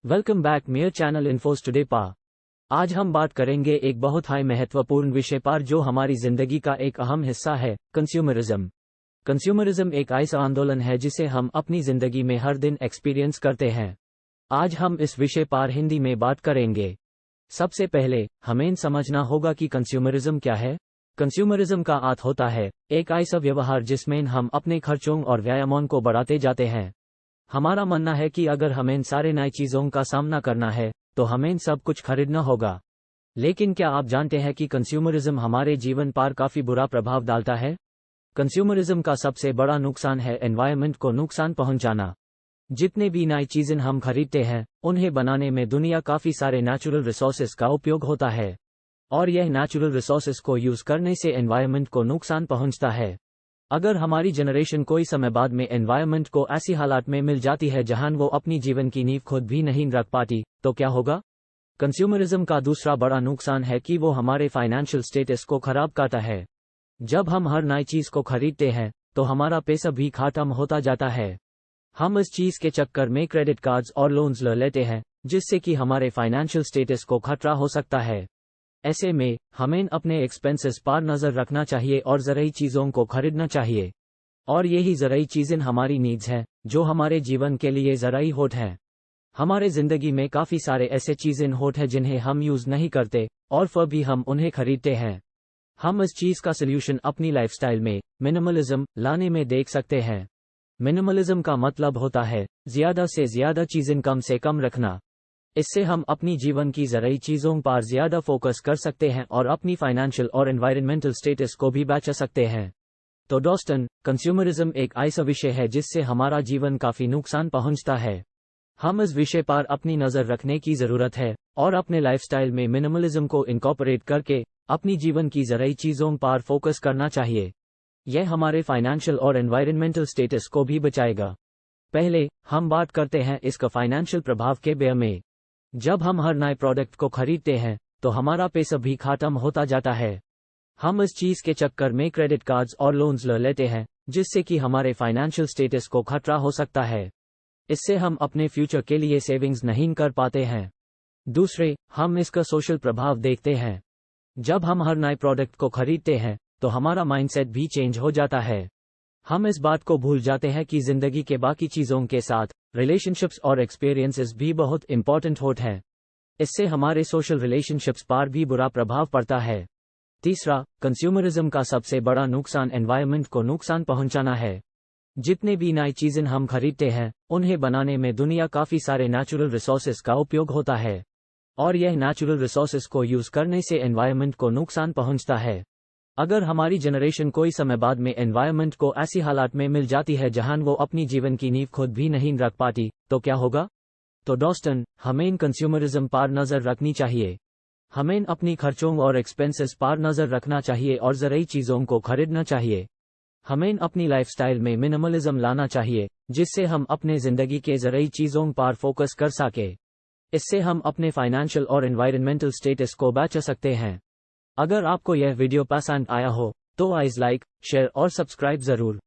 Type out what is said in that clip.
Welcome back मेयर channel infos today पा। आज हम बात करेंगे एक बहुत हाई महत्वपूर्ण विषय पर जो हमारी जिंदगी का एक अहम हिस्सा है, कंज्यूमरिज्म। कंज्यूमरिज्म एक ऐसा आंदोलन है जिसे हम अपनी जिंदगी में हर दिन एक्सपीरियंस करते हैं। आज हम इस विषय पर हिंदी में बात करेंगे। सबसे पहले हमें समझना होगा कि कंज्यूमरिज्म क्या है। कंज्यूमरिज्म का अर्थ होता है एक ऐसा व्यवहार जिसमें हम अपने खर्चों और व्यायामों को बढ़ाते जाते हैं। हमारा मानना है कि अगर हमें सारे नई चीजों का सामना करना है तो हमें सब कुछ खरीदना होगा। लेकिन क्या आप जानते हैं कि कंज्यूमरिज्म हमारे जीवन पर काफी बुरा प्रभाव डालता है। कंज्यूमरिज्म का सबसे बड़ा नुकसान है एनवायरनमेंट को नुकसान पहुंचाना। जितने भी नई चीजें हम खरीदते हैं उन्हें बनाने में दुनिया काफी सारे नेचुरल रिसोर्सेज का उपयोग होता है, और यह नेचुरल रिसोर्सेज को यूज करने से एनवायरनमेंट को नुकसान पहुंचता है। अगर हमारी जनरेशन कोई समय बाद में एनवायरनमेंट को ऐसी हालात में मिल जाती है जहां वो अपनी जीवन की नींव खुद भी नहीं रख पाती, तो क्या होगा। कंज्यूमरिज्म का दूसरा बड़ा नुकसान है कि वो हमारे फाइनेंशियल स्टेटस को खराब करता है। जब हम हर नई चीज को खरीदते हैं तो हमारा पैसा भी खत्म होता जाता है। हम इस चीज के चक्कर में क्रेडिट कार्ड्स और लोन्स ले लेते हैं, जिससे कि हमारे फाइनेंशियल स्टेटस को खतरा हो सकता है। ऐसे में हमें अपने एक्सपेंसेस पर नजर रखना चाहिए और ज़रूरी चीज़ों को खरीदना चाहिए। और यही ज़रूरी चीज़ें हमारी नीड्स हैं जो हमारे जीवन के लिए ज़रूरी होत हैं। हमारे ज़िंदगी में काफ़ी सारे ऐसे चीज़ें होत हैं जिन्हें हम यूज़ नहीं करते और फिर भी हम उन्हें खरीदते हैं। हम इस चीज़ का सल्यूशन अपनी लाइफस्टाइल में मिनिमलिज्म लाने में देख सकते हैं। मिनिमलिज्म का मतलब होता है ज़्यादा से ज़्यादा चीज़ें कम से कम रखना। इससे हम अपनी जीवन की ज़रूरी चीज़ों पर ज़्यादा फोकस कर सकते हैं और अपनी फाइनेंशियल और एनवायरनमेंटल स्टेटस को भी बचा सकते हैं। तो दोस्तों, कंज्यूमरिज्म एक ऐसा विषय है जिससे हमारा जीवन काफ़ी नुकसान पहुंचता है। हम इस विषय पर अपनी नज़र रखने की ज़रूरत है और अपने लाइफस्टाइल में मिनिमलिज्म को इनकॉर्पोरेट करके अपनी जीवन की ज़रूरी चीज़ों पर फोकस करना चाहिए। यह हमारे फाइनेंशियल और एनवायरनमेंटल स्टेटस को भी बचाएगा। पहले हम बात करते हैं इसका फाइनेंशियल प्रभाव के बारे में। जब हम हर नए प्रोडक्ट को खरीदते हैं तो हमारा पैसा भी खत्म होता जाता है। हम इस चीज के चक्कर में क्रेडिट कार्ड्स और लोन्स ले लेते हैं, जिससे कि हमारे फाइनेंशियल स्टेटस को खतरा हो सकता है। इससे हम अपने फ्यूचर के लिए सेविंग्स नहीं कर पाते हैं। दूसरे, हम इसका सोशल प्रभाव देखते हैं। जब हम हर नए प्रोडक्ट को खरीदते हैं तो हमारा माइंडसेट भी चेंज हो जाता है। हम इस बात को भूल जाते हैं कि जिंदगी के बाकी चीजों के साथ रिलेशनशिप्स और एक्सपीरियंसेस भी बहुत इंपॉर्टेंट होते हैं। इससे हमारे सोशल रिलेशनशिप्स पर भी बुरा प्रभाव पड़ता है। तीसरा, कंज्यूमरिज्म का सबसे बड़ा नुकसान एनवायरनमेंट को नुकसान पहुंचाना है। जितने भी नई चीजें हम खरीदते हैं उन्हें बनाने में दुनिया काफी सारे नेचुरल रिसोर्सेज का उपयोग होता है, और यह नेचुरल रिसोर्सेज को यूज करने से एनवायरनमेंट को नुकसान पहुंचता है। अगर हमारी जनरेशन कोई समय बाद में एनवायरनमेंट को ऐसी हालात में मिल जाती है जहां वो अपनी जीवन की नींव खुद भी नहीं रख पाती, तो क्या होगा। तो दोस्तों, हमें कंज्यूमरिज्म पर नजर रखनी चाहिए। हमें अपनी खर्चों और एक्सपेंसेस पर नजर रखना चाहिए और ज़रूरी चीजों को खरीदना चाहिए। हमें अपनी लाइफस्टाइल में मिनिमलिज्म लाना चाहिए, जिससे हम अपने जिंदगी के ज़रूरी चीजों पर फोकस कर सके। इससे हम अपने फाइनेंशियल और एनवायरनमेंटल स्टेटस को बचा सकते हैं। अगर आपको यह वीडियो पसंद आया हो तो आइज लाइक, शेयर और सब्सक्राइब जरूर।